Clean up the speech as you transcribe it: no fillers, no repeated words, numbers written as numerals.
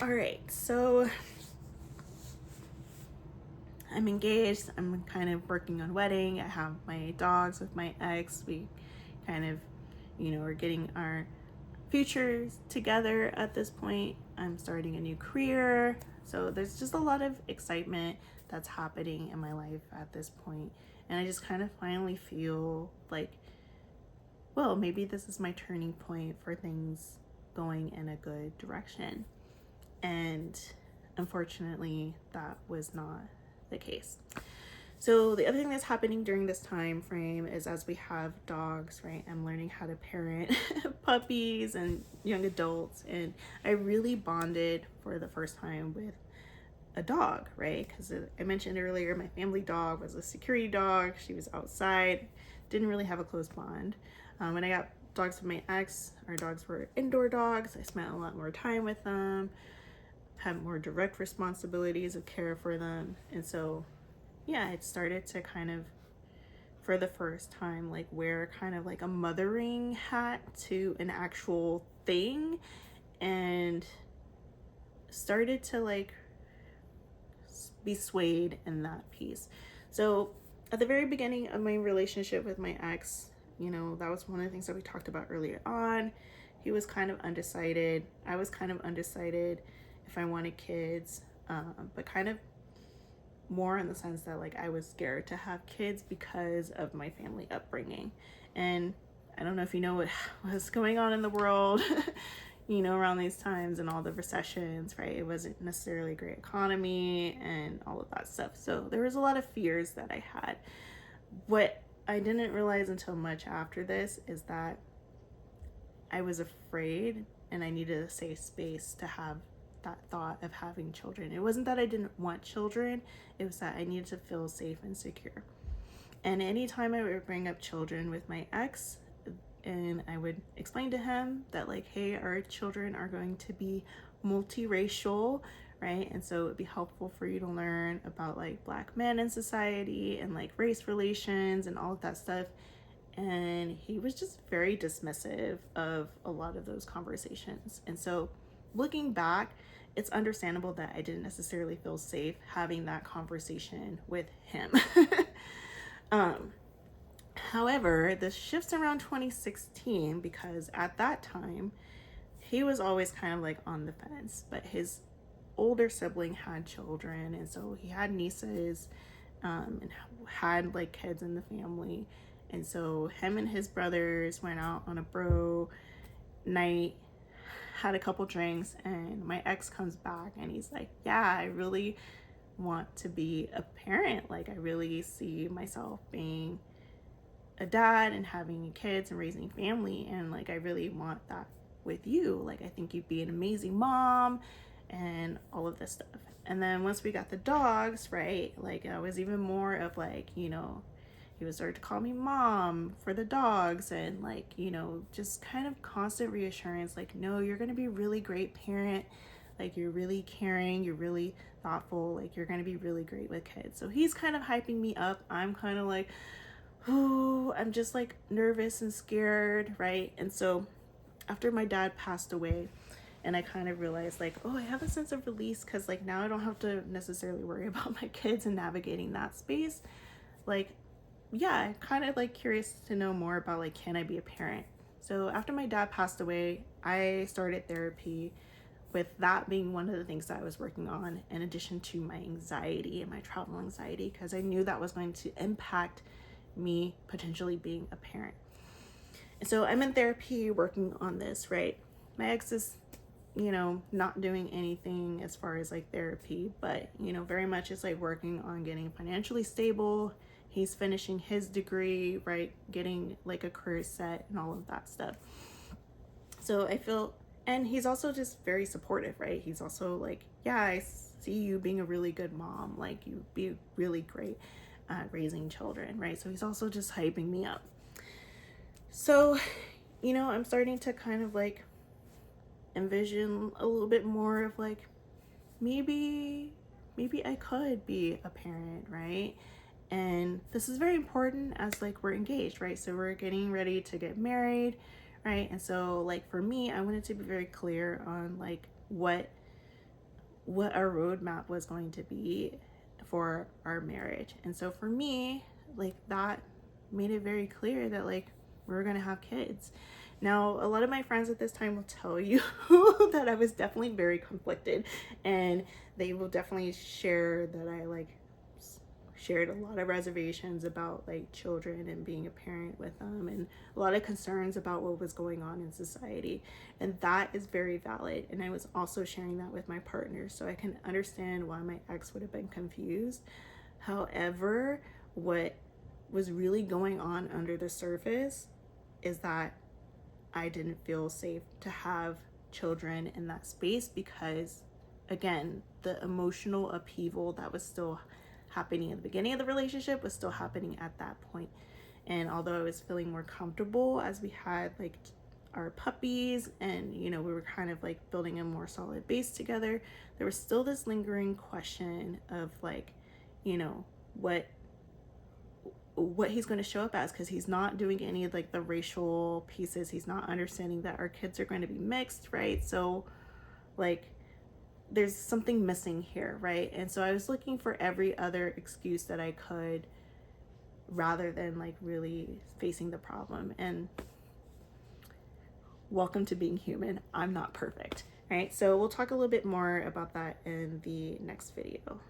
All right, so I'm engaged. I'm kind of working on wedding. I have my dogs with my ex. We kind of, are getting our futures together at this point. I'm starting a new career. So there's just a lot of excitement that's happening in my life at this point. And I just kind of finally feel like, well, maybe this is my turning point for things going in a good direction. And unfortunately, that was not the case. So the other thing that's happening during this time frame is as we have dogs, right? I'm learning how to parent puppies and young adults, and I really bonded for the first time with a dog, right? Because I mentioned earlier, my family dog was a security dog. She was outside, didn't really have a close bond. When I got dogs with my ex, our dogs were indoor dogs. I spent a lot more time with them, had more direct responsibilities of care for them, and so yeah, it started to kind of, for the first time, like wear kind of like a mothering hat to an actual thing, and started to like be swayed in that piece. So at the very beginning of my relationship with my ex, that was one of the things that we talked about earlier on. He was kind of undecided. I was kind of undecided if I wanted kids, but kind of more in the sense that like I was scared to have kids because of my family upbringing. And I don't know if you know what was going on in the world, around these times and all the recessions, right? It wasn't necessarily a great economy and all of that stuff. So there was a lot of fears that I had. What I didn't realize until much after this is that I was afraid and I needed a safe space to have that thought of having children. It wasn't that I didn't want children, it was that I needed to feel safe and secure. And anytime I would bring up children with my ex, and I would explain to him that like, hey, our children are going to be multiracial, right? And so it'd be helpful for you to learn about like Black men in society and like race relations and all of that stuff. And he was just very dismissive of a lot of those conversations. And so looking back, it's understandable that I didn't necessarily feel safe having that conversation with him. However, this shifts around 2016 because at that time, he was always kind of like on the fence, but his older sibling had children, and so he had nieces, and had like kids in the family. And so him and his brothers went out on a bro night, had a couple drinks, and my ex comes back and he's like, yeah, I really want to be a parent. Like, I really see myself being a dad and having kids and raising family, and like I really want that with you. Like, I think you'd be an amazing mom and all of this stuff. And then once we got the dogs, right, like I was even more of like, he would start to call me mom for the dogs, and like, just kind of constant reassurance, like, no, you're gonna be a really great parent, like you're really caring, you're really thoughtful, like you're gonna be really great with kids. So he's kind of hyping me up. I'm kind of like, oh, I'm just like nervous and scared, right? And so after my dad passed away, and I kind of realized like, oh, I have a sense of release because like now I don't have to necessarily worry about my kids and navigating that space. Like, yeah, I'm kind of like curious to know more about like, can I be a parent? So after my dad passed away, I started therapy, with that being one of the things that I was working on, in addition to my anxiety and my travel anxiety, because I knew that was going to impact me potentially being a parent. And so I'm in therapy working on this, right? My ex is, not doing anything as far as like therapy, but, very much is like working on getting financially stable. He's finishing his degree, right? Getting like a career set and all of that stuff. So I feel, and he's also just very supportive, right? He's also like, yeah, I see you being a really good mom. Like, you'd be really great at raising children, right? So he's also just hyping me up. So, I'm starting to kind of like envision a little bit more of like, maybe I could be a parent, right? And this is very important as like we're engaged, right? So we're getting ready to get married, right? And so like for me, I wanted to be very clear on like what what our roadmap was going to be for our marriage. And so for me, like, that made it very clear that like we were going to have kids. Now, a lot of my friends at this time will tell you that I was definitely very conflicted, and they will definitely share that I like shared a lot of reservations about like children and being a parent with them, and a lot of concerns about what was going on in society. And that is very valid. And I was also sharing that with my partner, so I can understand why my ex would have been confused. However, what was really going on under the surface is that I didn't feel safe to have children in that space because, again, the emotional upheaval that was still happening at the beginning of the relationship was still happening at that point. And although I was feeling more comfortable as we had like our puppies and, you know, we were kind of like building a more solid base together, there was still this lingering question of like, you know, what he's going to show up as, because he's not doing any of like the racial pieces. He's not understanding that our kids are going to be mixed, right? So like there's something missing here, right? And so I was looking for every other excuse that I could rather than like really facing the problem. And welcome to being human. I'm not perfect, right? So we'll talk a little bit more about that in the next video.